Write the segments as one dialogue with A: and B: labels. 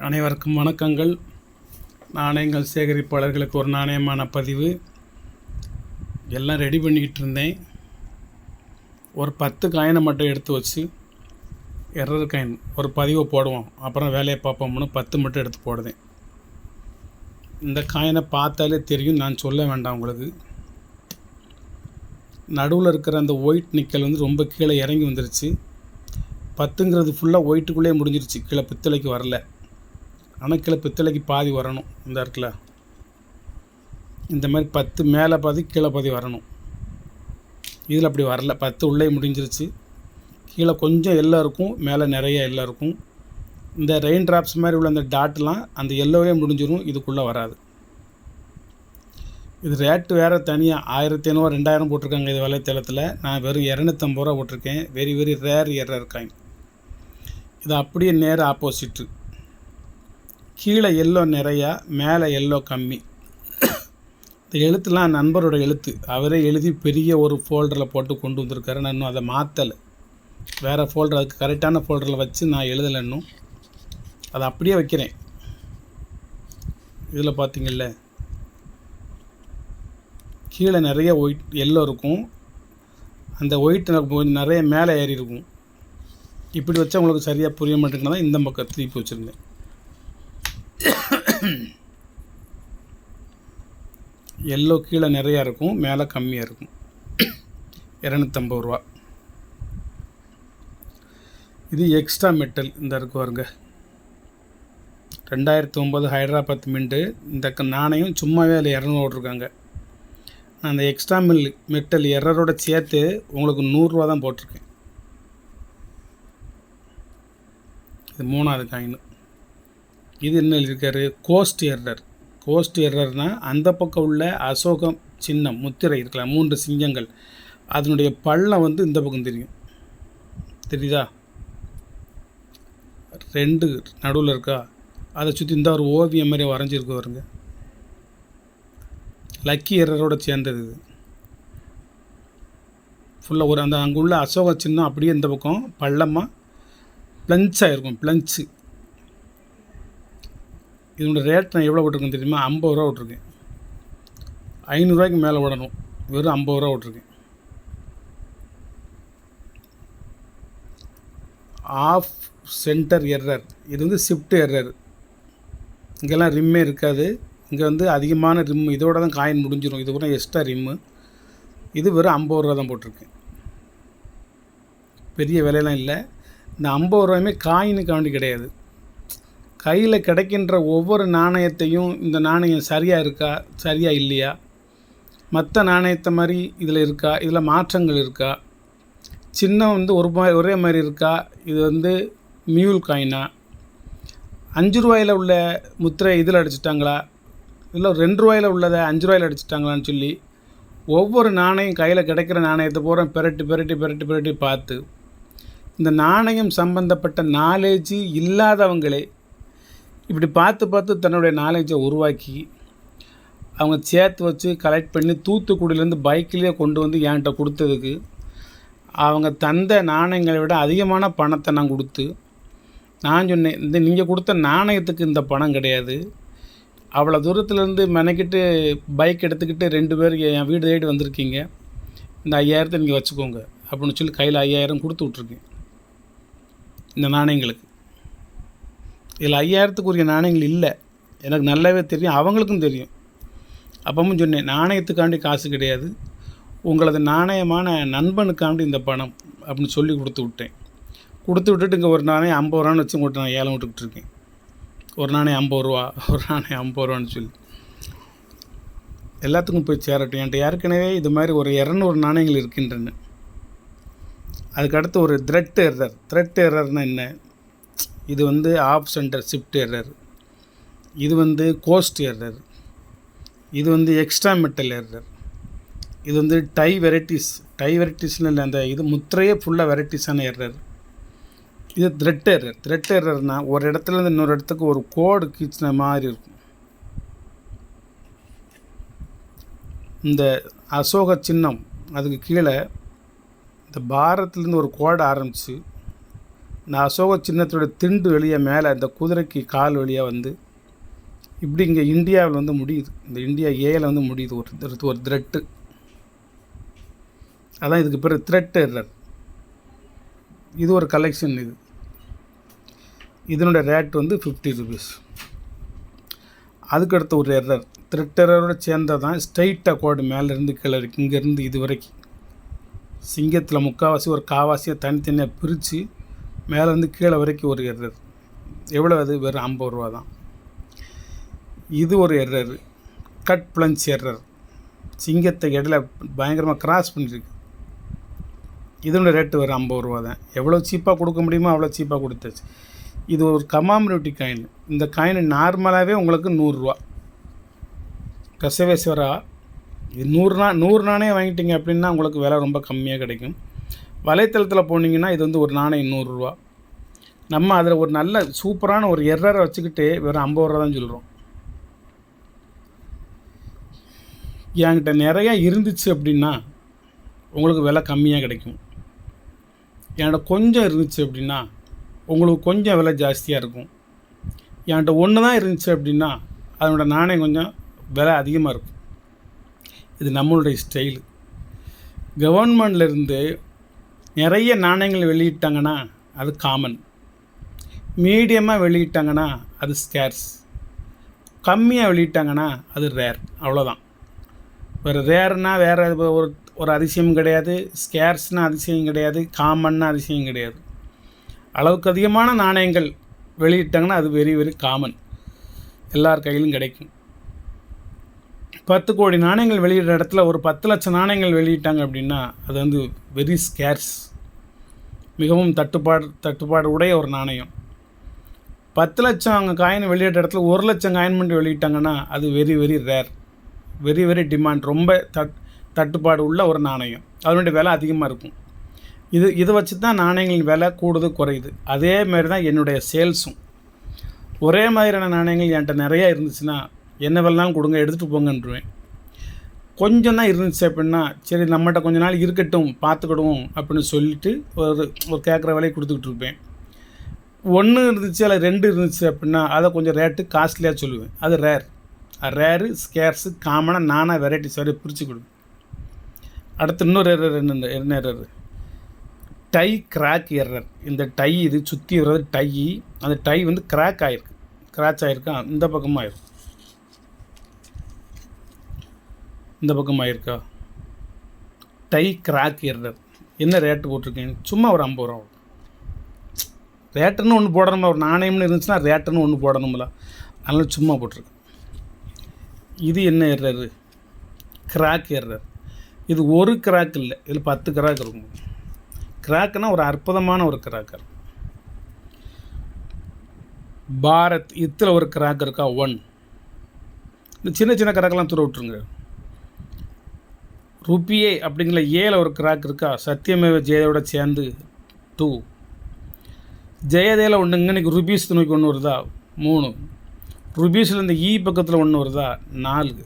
A: அனைவருக்கும் வணக்கங்கள். நாணயங்கள் சேகரிப்பாளர்களுக்கு ஒரு நாணயமான பதிவு எல்லாம் ரெடி பண்ணிக்கிட்டு இருந்தேன். ஒரு 10 காயினை மட்டும் எடுத்து வச்சு எரர் காயின் ஒரு பதிவை போடுவோம், அப்புறம் வேலையை பார்ப்போம்னு 10 மட்டும் எடுத்து போடுதேன். இந்த காயினை பார்த்தாலே தெரியும், நான் சொல்ல வேண்டாம் உங்களுக்கு. நடுவில் இருக்கிற அந்த ஒயிட் நிக்கல் வந்து ரொம்ப கீழே இறங்கி வந்துருச்சு. 10ங்கிறது ஃபுல்லாக ஒயிட்டுக்குள்ளே முடிஞ்சிருச்சு, கீழே பித்தளைக்கு வரல. ஆனால் கீழே பித்தளைக்கு பாதி வரணும். இந்த இருக்குல்ல, இந்த மாதிரி 10 மேலே பாதி கீழே பாதி வரணும். இதில் அப்படி வரல, 10 உள்ளே முடிஞ்சிருச்சு. கீழே கொஞ்சம் எல்லாம் இருக்கும், மேலே நிறைய எல்லாம் இருக்கும். இந்த ரெயின் ட்ராப்ஸ் மாதிரி உள்ள அந்த டாட்லாம் அந்த எல்லோவே முடிஞ்சிடும், இதுக்குள்ளே வராது. இது ரேட்டு வேறு தனியாக 1500 2000 போட்டிருக்காங்க இது வலைத்தளத்தில். நான் வெறும் 250 ரூபா போட்டிருக்கேன். Very very rare error coin. இது அப்படியே நேர ஆப்போசிட்டு. கீழே எல்லோ நிறையா, மேலே எல்லோ கம்மி. இந்த எழுத்துலாம் நண்பரோட எழுத்து, அவரே எழுதி பெரிய ஒரு ஃபோல்டரில் போட்டு கொண்டு வந்திருக்காரு. நான் இன்னும் அதை மாற்றலை, வேறு ஃபோல்டர், அதுக்கு கரெக்டான ஃபோல்டரில் வச்சு நான் எழுதலை. இன்னும் அதை அப்படியே வைக்கிறேன். இதில் பார்த்தீங்கல்ல, கீழே நிறைய ஒயிட் எல்லோ இருக்கும், அந்த ஒயிட் நிறைய மேலே ஏறி இருக்கும். இப்படி வச்சா உங்களுக்கு சரியாக புரிய மாட்டேங்குன்னா தான் இந்த பக்கம் திருப்பி வச்சுருந்தேன். எல்லோ கீழே நிறையா இருக்கும், மேலே கம்மியாக இருக்கும். 250 ரூபா. இது எக்ஸ்ட்ரா மெட்டல். இந்த இருக்கு பாருங்க, 2009 ஹைதராபாத் மின்ட்டு. இந்த நாணயம் சும்மாவே அதில் 200 போட்டிருக்காங்க. நான் அந்த எக்ஸ்ட்ரா மெட்டல் எரரோட சேர்த்து உங்களுக்கு 100 ரூபா தான் போட்டிருக்கேன். இது 3வது காயின். இது என்ன இருக்காரு, கோஸ்ட் எரர். கோஸ்ட் எரர்னால் அந்த பக்கம் உள்ள அசோகம் சின்னம் முத்திரை இருக்கலாம், 3 சிங்கங்கள், அதனுடைய பள்ளம் வந்து இந்த பக்கம் தெரியும், தெரியுதா? 2 நடுவில் இருக்கா, அதை சுற்றி இந்த ஒரு ஓவியம் மாதிரி வரைஞ்சிருக்கு வருங்க. லக்கி எரரோட சேர்ந்தது இது ஃபுல்லாக. ஒரு அந்த அங்கே உள்ள அசோக சின்னம் அப்படியே இந்த பக்கம் பள்ளமாக ப்ளன்ச்சாக இருக்கும், ப்ளன்ச்சு. இதோட ரேட் நான் எவ்வளோ விட்ருக்கேன் தெரியுமா? 50 ரூபா விட்ருக்கேன். 500 ரூபாய்க்கு மேலே விடணும், வெறும் 50 ரூபா விட்ருக்கேன். Of centre error. இது வந்து ஷிஃப்ட் எரர். இங்கெல்லாம் ரிம்மே இருக்காது, இங்கே வந்து அதிகமான ரிம். இதோட தான் காயின் முடிஞ்சிடும், இது கூட எக்ஸ்ட்ரா ரிம்மு. இது வெறும் 50 ரூபா தான் போட்டிருக்கேன், பெரிய விலையெல்லாம் இல்லை. இந்த 50 ரூபாயுமே காயினுக்காண்டி கிடையாது. கையில் கிடைக்கின்ற ஒவ்வொரு நாணயத்தையும் இந்த நாணயம் சரியாக இருக்கா, சரியாக இல்லையா, மற்ற நாணயத்தை மாதிரி இதில் இருக்கா, இதில் மாற்றங்கள் இருக்கா, சின்னம் வந்து ஒரே மாதிரி இருக்கா, இது வந்து மியூல் காயினா, 5 ரூபாயில் உள்ள முத்திரை இதில் அடிச்சிட்டாங்களா, இல்லை 2 ரூபாயில் உள்ளதை 5 ரூபாயில் அடிச்சிட்டாங்களான்னு சொல்லி ஒவ்வொரு நாணயம் கையில் கிடைக்கிற நாணயத்தை பூரா பிரட்டி பார்த்து, இந்த நாணயம் சம்பந்தப்பட்ட நாலேஜ் இல்லாதவங்களே இப்படி பார்த்து தன்னுடைய நாலேஜை உருவாக்கி அவங்க சேர்த்து வச்சு கலெக்ட் பண்ணி தூத்துக்குடியிலேருந்து பைக்கிலேயே கொண்டு வந்து என்கிட்ட கொடுத்ததுக்கு, அவங்க தந்த நாணயங்களை விட அதிகமான பணத்தை நான் கொடுத்து, நான் சொன்னேன், இந்த நீங்கள் கொடுத்த நாணயத்துக்கு இந்த பணம் கிடையாது, அவ்வளோ தூரத்துலேருந்து மெனக்கிட்டு பைக் எடுத்துக்கிட்டு 2 பேர் என் வீடு தேடி வந்திருக்கீங்க, இந்த 5000 நீங்கள் வச்சுக்கோங்க அப்படின்னு சொல்லி கையில் 5000 கொடுத்து விட்ருக்கேன் இந்த நாணயங்களுக்கு. இதில் 5000த்துக்குரிய நாணயங்கள் இல்லை, எனக்கு நல்லாவே தெரியும், அவங்களுக்கும் தெரியும். அப்பவும் சொன்னேன், நாணயத்துக்காண்டி காசு கிடையாது, உங்களது நாணயமான நண்பனுக்காண்டி இந்த பணம் அப்படின்னு சொல்லி கொடுத்து விட்டேன். கொடுத்து விட்டுட்டு இங்கே ஒரு நாணயம் 50 ரூபான்னு வச்சு உங்கள்கிட்ட நான் ஏலம் விட்டுக்கிட்டு இருக்கேன். ஒரு நாணயம் 50 ரூபா, ஒரு நாணயம் 50 ரூபான்னு சொல்லி எல்லாத்துக்கும் போய் சேரட்டும். என்கிட்ட ஏற்கனவே இது மாதிரி ஒரு 200 நாணயங்கள் இருக்கின்றன. அதுக்கடுத்து ஒரு த்ரெட் எரர்னால் என்ன? இது வந்து ஆஃப் சென்டர் ஷிஃப்ட் எரர், இது வந்து கோஸ்ட் எரர், இது வந்து எக்ஸ்ட்ரா மெட்டல் எரர், இது வந்து டை வெரைட்டிஸ்னு இல்லை, அந்த இது முத்திரையே ஃபுல்லாக வெரைட்டிஸான எரர். இது த்ரெட் எரர்னால் ஒரு இடத்துலேருந்து இன்னொரு இடத்துக்கு ஒரு கோடு கீச்சின மாதிரி இருக்கும். இந்த அசோக சின்னம் அதுக்கு கீழே இந்த பாரத்துலேருந்து ஒரு கோடு ஆரம்பித்து இந்த அசோக சின்னத்தோட திண்டு வெளியே மேலே இந்த குதிரைக்கு கால் வழியாக வந்து இப்படி இங்கே இந்தியாவில் வந்து முடியுது. இந்த இந்தியா ஏல வந்து முடியுது ஒரு த்ரெட்டு. அதான் இதுக்கு பேர் த்ரெட் எரர். இது ஒரு கலெக்ஷன். இதனுடைய ரேட் வந்து 50 rupees. அதுக்கடுத்து ஒரு எரர் த்ரெட் எரரோட சேர்ந்தது தான் ஸ்ட்ரைட்டாக கோடு மேலேருந்து கீழே இருக்குது. இங்கேருந்து இது வரைக்கும் சிங்கத்தில் முக்கால்வாசி ஒரு காவாசியை தனித்தனியாக பிரித்து மேலேருந்து கீழே வரைக்கும் ஒரு எரர். எவ்வளோ அது? வெறும் 50 ரூபா தான். இது ஒரு எரர், கட் பிளஞ்ச் எரர். சிங்கத்தை இடையில பயங்கரமாக கிராஸ் பண்ணியிருக்கு. இதனுடைய ரேட்டு வெறும் 50 ரூபா தான். எவ்வளோ சீப்பாக கொடுக்க முடியுமோ அவ்வளோ சீப்பாக கொடுத்தாச்சு. இது ஒரு கமாமினிட்டி காயின். இந்த காயின் நார்மலாகவே உங்களுக்கு 100 ரூபா. கசவேஸ்வரா இது 100 நாணயம் வாங்கிட்டீங்க அப்படின்னா உங்களுக்கு விலை ரொம்ப கம்மியாக கிடைக்கும். வலைத்தளத்தில் போனீங்கன்னா இது வந்து ஒரு நாணயம் 100 ரூபா. நம்ம அதில் ஒரு நல்ல சூப்பரான ஒரு எரரை வச்சுக்கிட்டு வெறும் 50 ரூபா தான் சொல்கிறோம். என்கிட்ட நிறையா இருந்துச்சு அப்படின்னா உங்களுக்கு விலை கம்மியாக கிடைக்கும். என்கிட்ட கொஞ்சம் இருந்துச்சு அப்படின்னா உங்களுக்கு கொஞ்சம் விலை ஜாஸ்தியாக இருக்கும். என்கிட்ட ஒன்று தான் இருந்துச்சு அப்படின்னா அதனோட நாணயம் கொஞ்சம் விலை அதிகமாக இருக்கும். இது நம்மளுடைய ஸ்டைலு. கவர்மெண்ட்லேருந்து நிறைய நாணயங்கள் வெளியிட்டாங்கன்னா அது காமன். மீடியமாக வெளியிட்டாங்கன்னா அது ஸ்கேர்ஸ். கம்மியாக வெளியிட்டாங்கன்னா அது ரேர். அவ்வளோதான். வேறு ரேர்னால் வேறு ஒரு அதிசயம் கிடையாது. ஸ்கேர்ஸ்னால் அதிசயம் கிடையாது. காமன்னா அதிசயம் கிடையாது. அளவுக்கு அதிகமான நாணயங்கள் வெளியிட்டாங்கன்னா அது வெரி வெரி காமன். எல்லார் கையிலும் கிடைக்கும். 10 கோடி நாணயங்கள் வெளியிடுற இடத்துல ஒரு 10 லட்சம் நாணயங்கள் வெளியிட்டாங்க அப்படின்னா அது வந்து வெரி ஸ்கேர்ஸ். மிகவும் தட்டுப்பாடு உடைய ஒரு நாணயம். 10 லட்சம் அவங்க காயின் வெளியிடுற இடத்துல 1 லட்சம் காயின் பண்ணி வெளியிட்டாங்கன்னா அது very very rare. Very very demand. ரொம்ப தட்டுப்பாடு உள்ள ஒரு நாணயம். அதனுடைய விலை அதிகமாக இருக்கும். இதை வச்சு தான் நாணயங்களின் விலை கூடுது குறையுது. அதே மாதிரி தான் என்னுடைய சேல்ஸும். ஒரே மாதிரியான நாணயங்கள் என்கிட்ட நிறையா இருந்துச்சுன்னா என்ன விலைனாலும் கொடுங்க, எடுத்துகிட்டு போங்கன்றுவேன். கொஞ்சம் தான் இருந்துச்சு அப்படின்னா சரி நம்மகிட்ட கொஞ்ச நாள் இருக்கட்டும் பார்த்துக்கிடுவோம் அப்படின்னு சொல்லிவிட்டு ஒரு கேட்குற விலையை கொடுத்துக்கிட்டு இருப்பேன். 1 இருந்துச்சு அல்ல 2 இருந்துச்சு அப்படின்னா அதை கொஞ்சம் ரேட்டு காஸ்ட்லியாக சொல்லுவேன். அது ரேரு, ஸ்கேர்ஸு, காமனாக நானாக வெரைட்டிஸ் வரை பிரித்து கொடுப்பேன். அடுத்து இன்னொரு எரர் என்ன எரர்? Die crack error. இந்த டை இது சுற்றி வர்றது டை. அந்த டை வந்து கிராச் ஆகிருக்கு. இந்த பக்கமாக ஆயிருக்கு. இந்த பக்கம் ஆயிருக்கா? Die crack error. என்ன ரேட்டு போட்டிருக்கேன்? சும்மா ஒரு 50 ரூபா. ரேட்டுன்னு ஒன்று போடணும்ல. ஒரு நாணயம்னு இருந்துச்சுன்னா ரேட்டுன்னு ஒன்று போடணும்ல. அதனால் சும்மா போட்டிருக்கேன். இது என்ன எரர்? Crack error. இது ஒரு கிராக் இல்லை, இதில் 10 கிராக் இருக்கும். கிராக்குனால் ஒரு அற்புதமான ஒரு கிராக்கர். பாரத் இதில் ஒரு கிராக் இருக்கா? 1. இந்த சின்ன சின்ன கிராக்கெல்லாம் தூர விட்டுருங்க. ருபியே அப்படிங்கிற ஏல ஒரு கிராக் இருக்கா? சத்தியமேவ ஜெயோட சேர்ந்து 2. ஜெயதேல ஒன்று. இன்றைக்கி ருபீஸ் நோக்கி ஒன்று வருதா? 3. ருபீஸில் இந்த பக்கத்தில் ஒன்று வருதா? 4.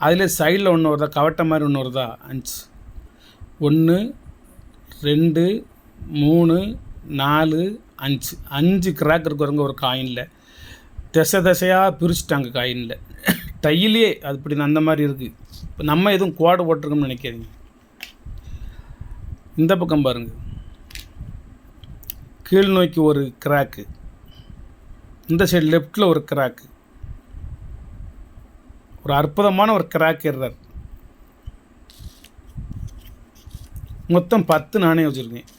A: அதில் சைடில் ஒன்று வருதா? கவட்டை மாதிரி ஒன்று வருதா? 5. 1 2 3 4 5. 5 கிராக் இருக்கிறவங்க ஒரு காயினில் திசையாக பிரிச்சுட்டாங்க. காயினில் டையிலே அது இப்படி அந்த மாதிரி இருக்குது. இப்போ நம்ம எதுவும் கோடு போட்டிருக்கோம்னு நினைக்காதீங்க. இந்த பக்கம் பாருங்கள், கீழ் நோக்கி ஒரு கிராக்கு. இந்த சைடு லெஃப்டில் ஒரு கிராக்கு. ஒரு அற்புதமான ஒரு கிராக் எரர். மொத்தம் 10 நாணயம் வச்சுருக்கேன்.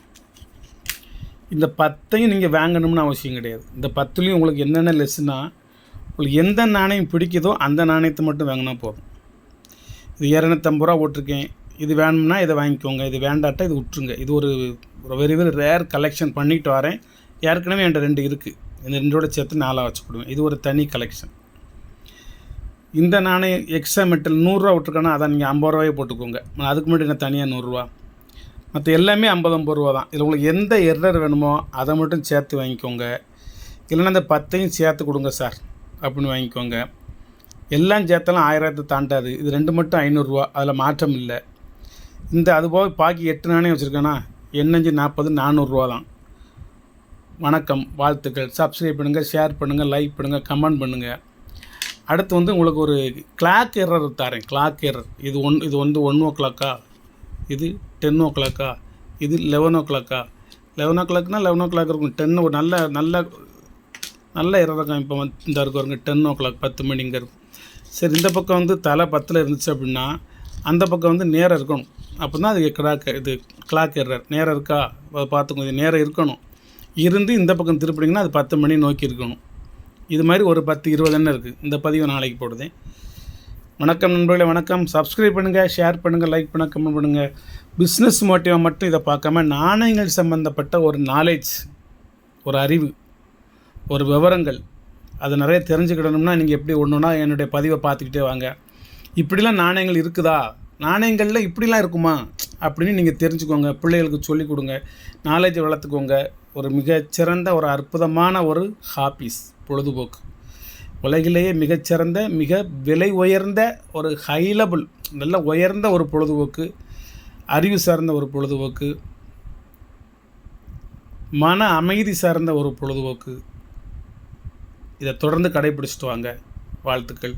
A: இந்த 10ஐயும் நீங்கள் வாங்கணும்னு அவசியம் கிடையாது. இந்த 10லையும் உங்களுக்கு என்னென்ன லெஸ்ஸுனா உங்களுக்கு எந்த நாணயம் பிடிக்குதோ அந்த நாணயத்தை மட்டும் வாங்கினா போதும். இது 250 ரூபா போட்டிருக்கேன். இது வேணும்னா இதை வாங்கிக்கோங்க, இது வேண்டாட்டா இது விட்டுருங்க. இது ஒரு வெரி வெரி ரேர் கலெக்ஷன் பண்ணிட்டு வரேன். ஏற்கனவே என்கிட்ட 2 இருக்குது. இந்த 2ஓட சேர்த்து 4 வச்சுக்கிடுவேன். இது ஒரு தனி கலெக்ஷன். இந்த நாணயம் எக்ஸ்ட்ரா மெட்டல் 100 ரூபா விட்டுருக்கேன்னா அதை நீங்கள் 50 ரூபாயே போட்டுக்கோங்க. அதுக்கு முன்னாடி என்ன தனியாக 100 ரூபா. மற்ற எல்லாமே 50 ரூபா தான். இதில் உங்களுக்கு எந்த எரர் வேணுமோ அதை மட்டும் சேர்த்து வாங்கிக்கோங்க. இல்லைன்னா இந்த 10ஐயும் சேர்த்து கொடுங்க சார் அப்படின்னு வாங்கிக்கோங்க. எல்லாம் சேர்த்தாலும் 1000 தாண்டாது. இது 2 மட்டும் 500 ரூபா. அதில் மாற்றம் இல்லை. இந்த அதுபோக பாக்கி 8 நாணயம் வச்சுருக்கேன்னா 8×5 40 400 ரூபா தான். வணக்கம், வாழ்த்துக்கள். சப்ஸ்கிரைப் பண்ணுங்கள், ஷேர் பண்ணுங்கள், லைக் பண்ணுங்கள், கமெண்ட் பண்ணுங்கள். அடுத்து வந்து உங்களுக்கு ஒரு கிளாக் எரர் தரேன். கிளாக் எரர் இது வந்து 1 இது 10 இது 11 11 11 இருக்கும். 10 ஒரு நல்ல எரர் இருக்கும். இப்போ வந்து இந்த இருக்கும் 10 10 மணி இங்கே இருக்கும். சரி, இந்த பக்கம் வந்து தலை 10 இருந்துச்சு அப்படின்னா அந்த பக்கம் வந்து நேரம் இருக்கணும். அப்போ தான் அது கிளாக் எரர். நேரம் இருக்கா பார்த்துக்கோங்க. இது நேரம் இருக்கணும். இருந்து இந்த பக்கம் திருப்பினீங்கன்னா அது 10 மணி நோக்கி இருக்கணும். இது மாதிரி ஒரு 10-20 எண்ணம் இருக்குது. இந்த பதிவை நாளைக்கு போடுதேன். வணக்கம் நண்பர்களே, வணக்கம். சப்ஸ்கிரைப் பண்ணுங்கள், ஷேர் பண்ணுங்கள், லைக் பண்ணுங்கள், கமெண்ட் பண்ணுங்கள். பிஸ்னஸ் மோட்டிவாக மட்டும் இதை பார்க்காம நாணயங்கள் சம்மந்தப்பட்ட ஒரு நாலேஜ், ஒரு அறிவு, ஒரு விவரங்கள் அதை நிறைய தெரிஞ்சுக்கிடணும்னா நீங்கள் எப்படி ஒன்றுனா என்னுடைய பதிவை பார்த்துக்கிட்டே வாங்க. இப்படிலாம் நாணயங்கள் இருக்குதா, நாணயங்களில் இப்படிலாம் இருக்குமா அப்படின்னு நீங்கள் தெரிஞ்சுக்கோங்க. பிள்ளைகளுக்கு சொல்லிக் கொடுங்க, நாலேஜை வளர்த்துக்கோங்க. ஒரு மிகச்சிறந்த ஒரு அற்புதமான ஒரு ஹாபீஸ், பொழுதுபோக்கு. உலகிலேயே மிகச்சிறந்த மிக விலை உயர்ந்த ஒரு ஹைலபிள் நல்ல உயர்ந்த ஒரு பொழுதுபோக்கு, அறிவு சார்ந்த ஒரு பொழுதுபோக்கு, மன அமைதி சார்ந்த ஒரு பொழுதுபோக்கு. இதை தொடர்ந்து கடைபிடிச்சிட்டு வாங்க. வாழ்த்துக்கள்.